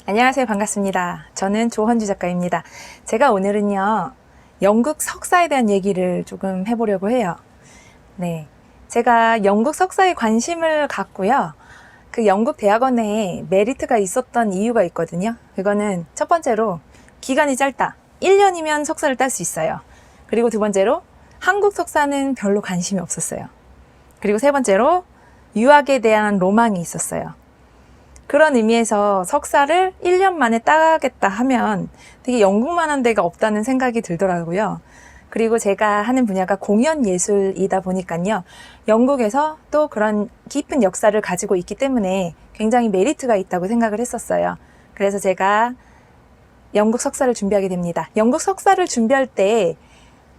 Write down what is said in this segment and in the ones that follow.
안녕하세요. 반갑습니다. 저는 조헌주 작가입니다. 제가 오늘은요, 영국 석사에 대한 얘기를 조금 해보려고 해요. 네. 제가 영국 석사에 관심을 갖고요. 그 영국 대학원에 메리트가 있었던 이유가 있거든요. 그거는 첫 번째로 기간이 짧다. 1년이면 석사를 딸 수 있어요. 그리고 두 번째로 한국 석사는 별로 관심이 없었어요. 그리고 세 번째로 유학에 대한 로망이 있었어요. 그런 의미에서 석사를 1년 만에 따겠다 하면 되게 영국만한 데가 없다는 생각이 들더라고요. 그리고 제가 하는 분야가 공연 예술이다 보니까요. 영국에서 또 그런 깊은 역사를 가지고 있기 때문에 굉장히 메리트가 있다고 생각을 했었어요. 그래서 제가 영국 석사를 준비하게 됩니다. 영국 석사를 준비할 때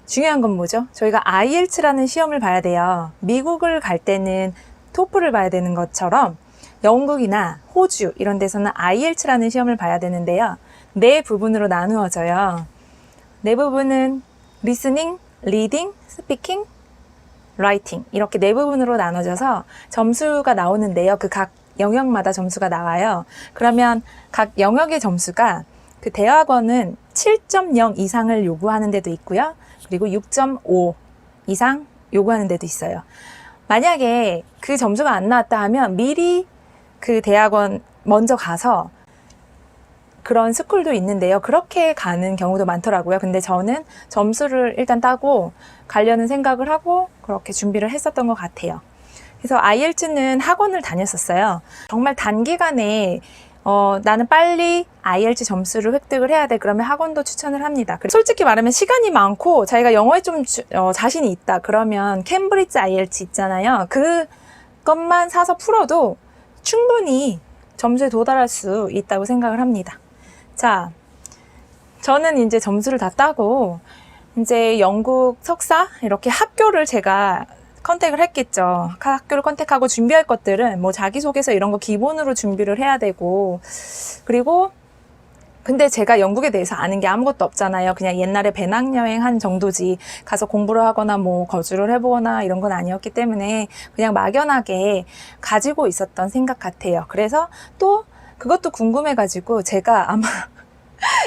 중요한 건 뭐죠? 저희가 IELTS라는 시험을 봐야 돼요. 미국을 갈 때는 토플을 봐야 되는 것처럼 영국이나 호주 이런 데서는 IELTS라는 시험을 봐야 되는데요. 네 부분으로 나누어져요. 네 부분은 리스닝, 리딩, 스피킹, 라이팅 이렇게 네 부분으로 나눠져서 점수가 나오는데요. 그 각 영역마다 점수가 나와요. 그러면 각 영역의 점수가 그 대학원은 7.0 이상을 요구하는 데도 있고요. 그리고 6.5 이상 요구하는 데도 있어요. 만약에 그 점수가 안 나왔다 하면 미리 그 대학원 먼저 가서 그런 스쿨도 있는데요. 그렇게 가는 경우도 많더라고요. 근데 저는 점수를 일단 따고 가려는 생각을 하고 그렇게 준비를 했었던 것 같아요. 그래서 IELTS는 학원을 다녔었어요. 정말 단기간에 나는 빨리 IELTS 점수를 획득을 해야 돼. 그러면 학원도 추천을 합니다. 솔직히 말하면 시간이 많고 자기가 영어에 좀 자신이 있다. 그러면 캠브리지 IELTS 있잖아요. 그것만 사서 풀어도 충분히 점수에 도달할 수 있다고 생각을 합니다. 자, 저는 이제 점수를 다 따고 이제 영국 석사 이렇게 학교를 제가 컨택을 했겠죠. 학교를 컨택하고 준비할 것들은 뭐 자기소개서 이런 거 기본으로 준비를 해야 되고, 그리고 근데 제가 영국에 대해서 아는 게 아무것도 없잖아요. 그냥 옛날에 배낭여행 한 정도지 가서 공부를 하거나 뭐 거주를 해보거나 이런 건 아니었기 때문에 그냥 막연하게 가지고 있었던 생각 같아요. 그래서 또 그것도 궁금해가지고 제가 아마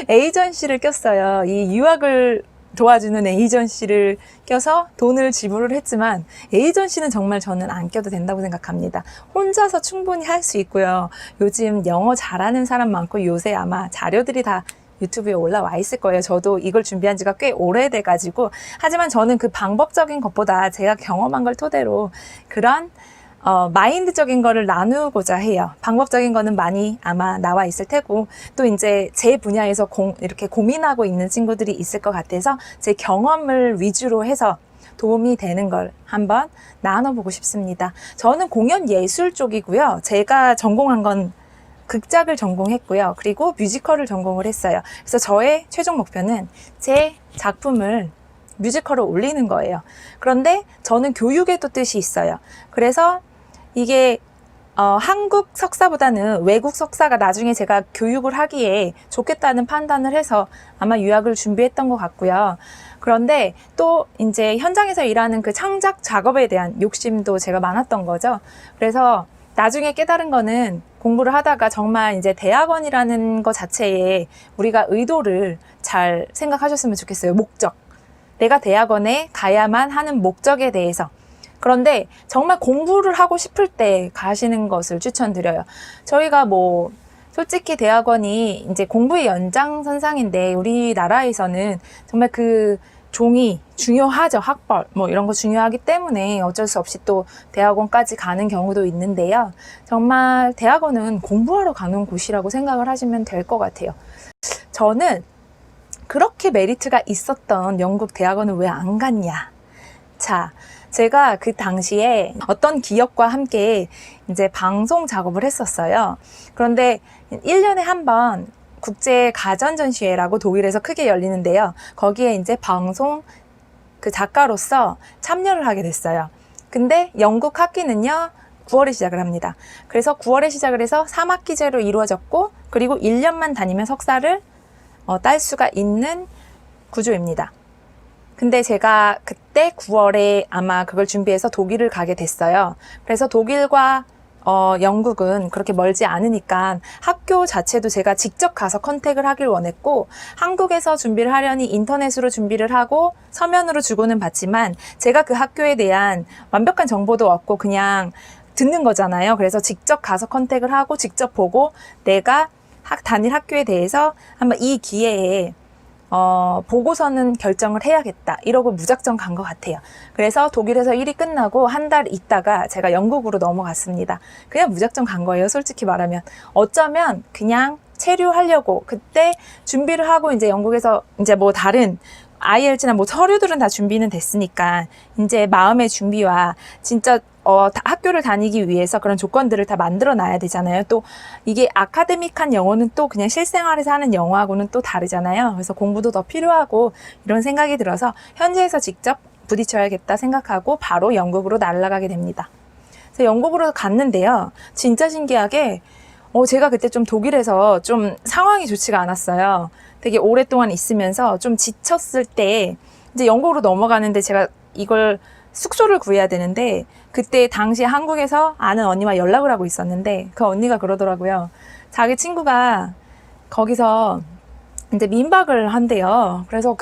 에이전시를 꼈어요. 이 유학을 도와주는 에이전시를 껴서 돈을 지불을 했지만 에이전시는 정말 저는 안 껴도 된다고 생각합니다. 혼자서 충분히 할 수 있고요. 요즘 영어 잘하는 사람 많고 요새 아마 자료들이 다 유튜브에 올라와 있을 거예요. 저도 이걸 준비한 지가 꽤 오래돼가지고 하지만 저는 그 방법적인 것보다 제가 경험한 걸 토대로 그런 마인드적인 거를 나누고자 해요. 방법적인 거는 많이 아마 나와 있을 테고, 또 이제 제 분야에서 이렇게 고민하고 있는 친구들이 있을 것 같아서 제 경험을 위주로 해서 도움이 되는 걸 한번 나눠보고 싶습니다. 저는 공연 예술 쪽이고요. 제가 전공한 건 극작을 전공했고요. 그리고 뮤지컬을 전공을 했어요. 그래서 저의 최종 목표는 제 작품을 뮤지컬을 올리는 거예요. 그런데 저는 교육에도 뜻이 있어요. 그래서 이게 한국 석사보다는 외국 석사가 나중에 제가 교육을 하기에 좋겠다는 판단을 해서 아마 유학을 준비했던 것 같고요. 그런데 또 이제 현장에서 일하는 그 창작 작업에 대한 욕심도 제가 많았던 거죠. 그래서 나중에 깨달은 거는 공부를 하다가 정말 이제 대학원이라는 것 자체에 우리가 의도를 잘 생각하셨으면 좋겠어요. 목적. 내가 대학원에 가야만 하는 목적에 대해서. 그런데 정말 공부를 하고 싶을 때 가시는 것을 추천드려요. 저희가 뭐 솔직히 대학원이 이제 공부의 연장선상인데 우리나라에서는 정말 그 종이 중요하죠. 학벌 뭐 이런 거 중요하기 때문에 어쩔 수 없이 또 대학원까지 가는 경우도 있는데요. 정말 대학원은 공부하러 가는 곳이라고 생각을 하시면 될 것 같아요. 저는 그렇게 메리트가 있었던 영국 대학원을 왜 안 갔냐? 자, 제가 그 당시에 어떤 기업과 함께 이제 방송 작업을 했었어요. 그런데 1년에 한 번 국제 가전전시회라고 독일에서 크게 열리는데요. 거기에 이제 방송 그 작가로서 참여를 하게 됐어요. 근데 영국 학기는요, 9월에 시작을 합니다. 그래서 9월에 시작을 해서 3학기제로 이루어졌고, 그리고 1년만 다니면 석사를 딸 수가 있는 구조입니다. 근데 제가 그때 9월에 아마 그걸 준비해서 독일을 가게 됐어요. 그래서 독일과 영국은 그렇게 멀지 않으니까 학교 자체도 제가 직접 가서 컨택을 하길 원했고, 한국에서 준비를 하려니 인터넷으로 준비를 하고 서면으로 주고는 받지만 제가 그 학교에 대한 완벽한 정보도 없고 그냥 듣는 거잖아요. 그래서 직접 가서 컨택을 하고 직접 보고 내가 다닐 학교에 대해서 한번 이 기회에 보고서는 결정을 해야겠다 이러고 무작정 간 것 같아요. 그래서 독일에서 일이 끝나고 한 달 있다가 제가 영국으로 넘어갔습니다. 그냥 무작정 간 거예요, 솔직히 말하면. 어쩌면 그냥 체류하려고 그때 준비를 하고 이제 영국에서 이제 뭐 다른 IELTS나 뭐 서류들은 다 준비는 됐으니까 이제 마음의 준비와 진짜 학교를 다니기 위해서 그런 조건들을 다 만들어 놔야 되잖아요. 또 이게 아카데믹한 영어는 또 그냥 실생활에서 하는 영어하고는 또 다르잖아요. 그래서 공부도 더 필요하고 이런 생각이 들어서 현지에서 직접 부딪혀야겠다 생각하고 바로 영국으로 날아가게 됩니다. 그래서 영국으로 갔는데요. 진짜 신기하게 제가 그때 좀 독일에서 좀 상황이 좋지가 않았어요. 되게 오랫동안 있으면서 좀 지쳤을 때 이제 영국으로 넘어가는데 제가 이걸 숙소를 구해야 되는데 그때 당시에 한국에서 아는 언니와 연락을 하고 있었는데 그 언니가 그러더라고요. 자기 친구가 거기서 이제 민박을 한대요. 그래서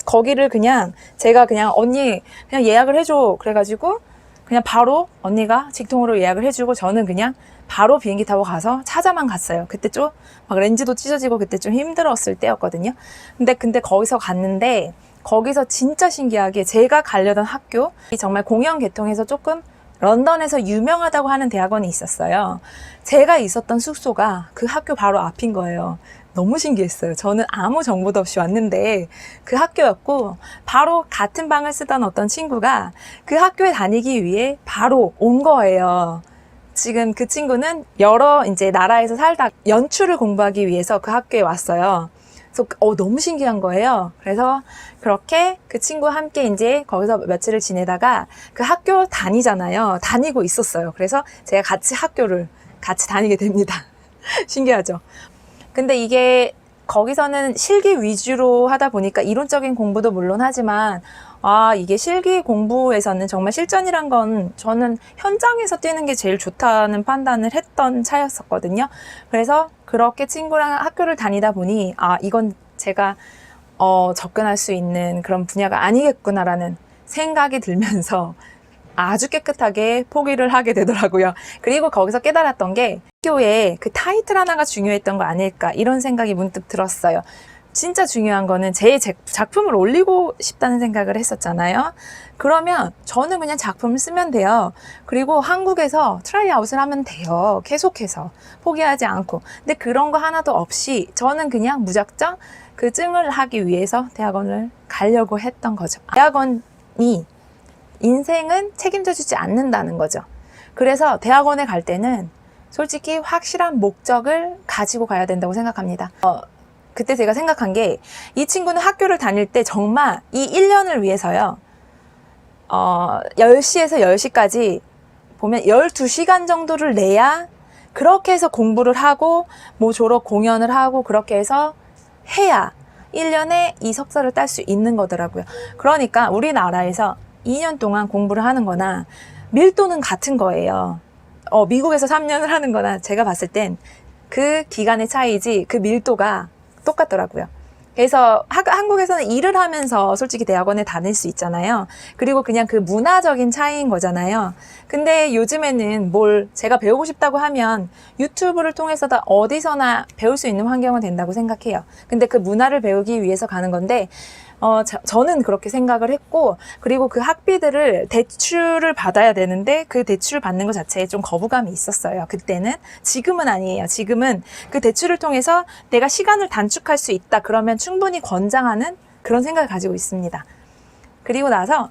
거기를 그냥 제가 그냥 언니 그냥 예약을 해줘. 그래가지고 그냥 바로 언니가 직통으로 예약을 해주고 저는 그냥 바로 비행기 타고 가서 찾아만 갔어요. 그때 좀 막 렌즈도 찢어지고 그때 좀 힘들었을 때였거든요. 근데 거기서 갔는데 거기서 진짜 신기하게 제가 가려던 학교, 정말 공영 계통에서 조금 런던에서 유명하다고 하는 대학원이 있었어요. 제가 있었던 숙소가 그 학교 바로 앞인 거예요. 너무 신기했어요. 저는 아무 정보도 없이 왔는데 그 학교였고 바로 같은 방을 쓰던 어떤 친구가 그 학교에 다니기 위해 바로 온 거예요. 지금 그 친구는 여러 이제 나라에서 살다 연출을 공부하기 위해서 그 학교에 왔어요. 그래서 너무 신기한 거예요. 그래서 그렇게 그 친구와 함께 이제 거기서 며칠을 지내다가 그 학교 다니잖아요. 다니고 있었어요. 그래서 제가 학교를 같이 다니게 됩니다. 신기하죠? 근데 이게 거기서는 실기 위주로 하다 보니까 이론적인 공부도 물론 하지만 이게 실기 공부에서는 정말 실전이란 건 저는 현장에서 뛰는 게 제일 좋다는 판단을 했던 차였었거든요. 그래서 그렇게 친구랑 학교를 다니다 보니 이건 제가 접근할 수 있는 그런 분야가 아니겠구나라는 생각이 들면서 아주 깨끗하게 포기를 하게 되더라고요. 그리고 거기서 깨달았던 게 학교에 그 타이틀 하나가 중요했던 거 아닐까 이런 생각이 문득 들었어요. 진짜 중요한 거는 제 작품을 올리고 싶다는 생각을 했었잖아요. 그러면 저는 그냥 작품을 쓰면 돼요. 그리고 한국에서 트라이아웃을 하면 돼요. 계속해서 포기하지 않고. 근데 그런 거 하나도 없이 저는 그냥 무작정 그 증을 하기 위해서 대학원을 가려고 했던 거죠. 대학원이 인생은 책임져 주지 않는다는 거죠. 그래서 대학원에 갈 때는 솔직히 확실한 목적을 가지고 가야 된다고 생각합니다. 그때 제가 생각한 게 이 친구는 학교를 다닐 때 정말 이 1년을 위해서요. 10시에서 10시까지 보면 12시간 정도를 내야 그렇게 해서 공부를 하고 뭐 졸업 공연을 하고 그렇게 해서 해야 1년에 이 석사를 딸 수 있는 거더라고요. 그러니까 우리나라에서 2년 동안 공부를 하는 거나 밀도는 같은 거예요. 미국에서 3년을 하는 거나 제가 봤을 땐 그 기간의 차이지 그 밀도가 똑같더라고요. 그래서 한국에서는 일을 하면서 솔직히 대학원에 다닐 수 있잖아요. 그리고 그냥 그 문화적인 차이인 거잖아요. 근데 요즘에는 뭘 제가 배우고 싶다고 하면 유튜브를 통해서 다 어디서나 배울 수 있는 환경은 된다고 생각해요. 근데 그 문화를 배우기 위해서 가는 건데 저는 그렇게 생각을 했고, 그리고 그 학비들을 대출을 받아야 되는데 그 대출 받는 것 자체에 좀 거부감이 있었어요. 그때는. 지금은 아니에요. 지금은 그 대출을 통해서 내가 시간을 단축할 수 있다. 그러면 충분히 권장하는 그런 생각을 가지고 있습니다. 그리고 나서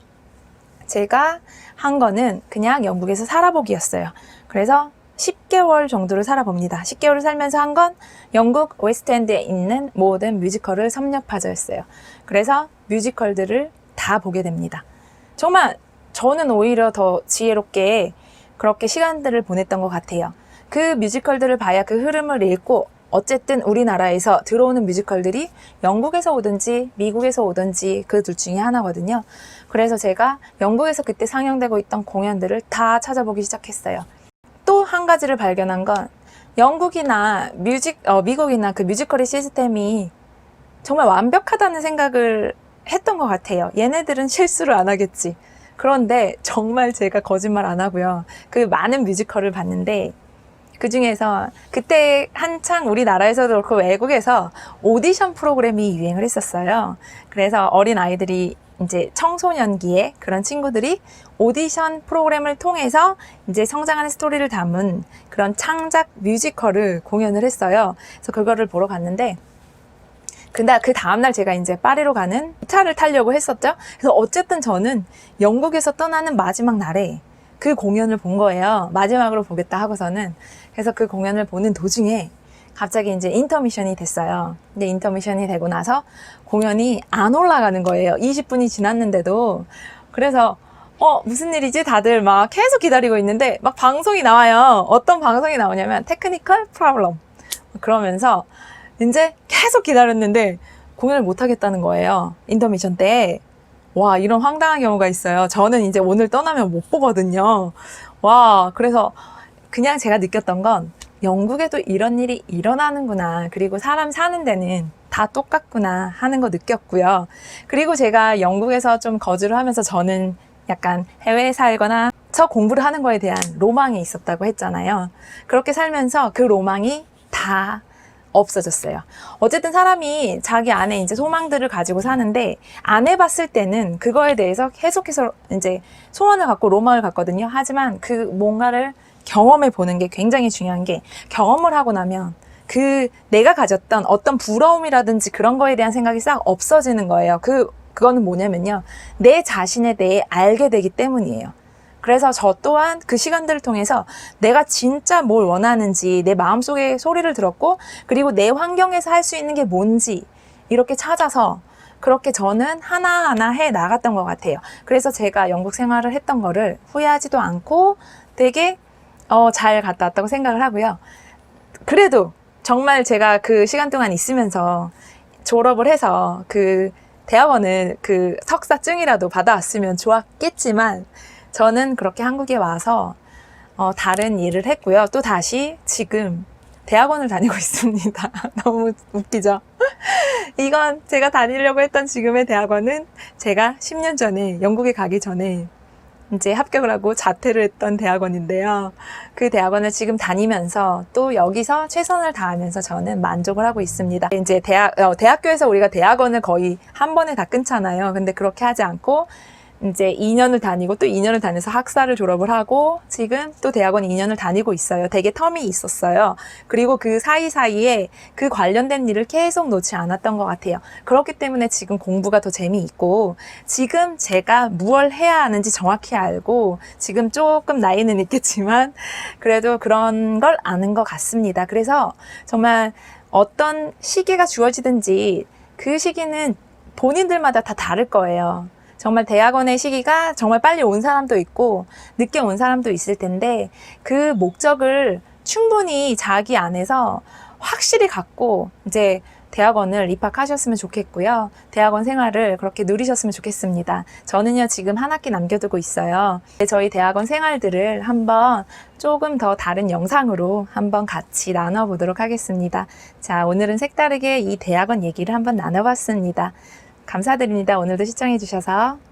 제가 한 거는 그냥 영국에서 살아보기였어요. 그래서 10개월 정도를 살아봅니다. 10개월을 살면서 한 건 영국 웨스트엔드에 있는 모든 뮤지컬을 섭렵하자였어요. 그래서 뮤지컬들을 다 보게 됩니다. 정말 저는 오히려 더 지혜롭게 그렇게 시간들을 보냈던 것 같아요. 그 뮤지컬들을 봐야 그 흐름을 읽고 어쨌든 우리나라에서 들어오는 뮤지컬들이 영국에서 오든지 미국에서 오든지 그 둘 중에 하나거든요. 그래서 제가 영국에서 그때 상영되고 있던 공연들을 다 찾아보기 시작했어요. 또 한 가지를 발견한 건 영국이나 미국이나 그 뮤지컬의 시스템이 정말 완벽하다는 생각을 했던 것 같아요. 얘네들은 실수를 안 하겠지. 그런데 정말 제가 거짓말 안 하고요. 그 많은 뮤지컬을 봤는데 그 중에서 그때 한창 우리나라에서도 그렇고 외국에서 오디션 프로그램이 유행을 했었어요. 그래서 어린 아이들이 이제 청소년기에 그런 친구들이 오디션 프로그램을 통해서 이제 성장하는 스토리를 담은 그런 창작 뮤지컬을 공연을 했어요. 그래서 그거를 보러 갔는데 근데 그 다음날 제가 이제 파리로 가는 차를 타려고 했었죠. 그래서 어쨌든 저는 영국에서 떠나는 마지막 날에 그 공연을 본 거예요. 마지막으로 보겠다 하고서는. 그래서 그 공연을 보는 도중에 갑자기 이제 인터미션이 됐어요. 근데 인터미션이 되고 나서 공연이 안 올라가는 거예요. 20분이 지났는데도. 그래서 무슨 일이지? 다들 막 계속 기다리고 있는데 막 방송이 나와요. 어떤 방송이 나오냐면 테크니컬 프로블럼. 그러면서 이제 계속 기다렸는데 공연을 못 하겠다는 거예요. 인터미션 때. 와, 이런 황당한 경우가 있어요. 저는 이제 오늘 떠나면 못 보거든요. 와, 그래서 그냥 제가 느꼈던 건 영국에도 이런 일이 일어나는구나. 그리고 사람 사는 데는 다 똑같구나 하는 거 느꼈고요. 그리고 제가 영국에서 좀 거주를 하면서 저는 약간 해외에 살거나 저 공부를 하는 거에 대한 로망이 있었다고 했잖아요. 그렇게 살면서 그 로망이 다 없어졌어요. 어쨌든 사람이 자기 안에 이제 소망들을 가지고 사는데 안 해봤을 때는 그거에 대해서 계속해서 이제 소원을 갖고 로망을 갖거든요. 하지만 그 뭔가를 경험해 보는 게 굉장히 중요한 게 경험을 하고 나면 그 내가 가졌던 어떤 부러움이라든지 그런 거에 대한 생각이 싹 없어지는 거예요. 그거는 뭐냐면요. 내 자신에 대해 알게 되기 때문이에요. 그래서 저 또한 그 시간들을 통해서 내가 진짜 뭘 원하는지 내 마음속에 소리를 들었고 그리고 내 환경에서 할 수 있는 게 뭔지 이렇게 찾아서 그렇게 저는 하나하나 해 나갔던 것 같아요. 그래서 제가 영국 생활을 했던 거를 후회하지도 않고 되게 잘 갔다 왔다고 생각을 하고요. 그래도 정말 제가 그 시간 동안 있으면서 졸업을 해서 그 대학원을 그 석사증이라도 받아왔으면 좋았겠지만 저는 그렇게 한국에 와서 다른 일을 했고요. 또 다시 지금 대학원을 다니고 있습니다. 너무 웃기죠? 이건 제가 다니려고 했던 지금의 대학원은 제가 10년 전에 영국에 가기 전에 이제 합격을 하고 자퇴를 했던 대학원인데요. 그 대학원을 지금 다니면서 또 여기서 최선을 다하면서 저는 만족을 하고 있습니다. 이제 대학교에서 우리가 대학원을 거의 한 번에 다 끊잖아요. 근데 그렇게 하지 않고 이제 2년을 다니고 또 2년을 다녀서 학사를 졸업을 하고 지금 또 대학원 2년을 다니고 있어요. 되게 텀이 있었어요. 그리고 그 사이사이에 그 관련된 일을 계속 놓지 않았던 것 같아요. 그렇기 때문에 지금 공부가 더 재미있고 지금 제가 무엇을 해야 하는지 정확히 알고 지금 조금 나이는 있겠지만 그래도 그런 걸 아는 것 같습니다. 그래서 정말 어떤 시기가 주어지든지 그 시기는 본인들마다 다 다를 거예요. 정말 대학원의 시기가 정말 빨리 온 사람도 있고 늦게 온 사람도 있을 텐데 그 목적을 충분히 자기 안에서 확실히 갖고 이제 대학원을 입학하셨으면 좋겠고요. 대학원 생활을 그렇게 누리셨으면 좋겠습니다. 저는요 지금 한 학기 남겨두고 있어요. 저희 대학원 생활들을 한번 조금 더 다른 영상으로 한번 같이 나눠보도록 하겠습니다. 자, 오늘은 색다르게 이 대학원 얘기를 한번 나눠봤습니다. 감사드립니다. 오늘도 시청해주셔서.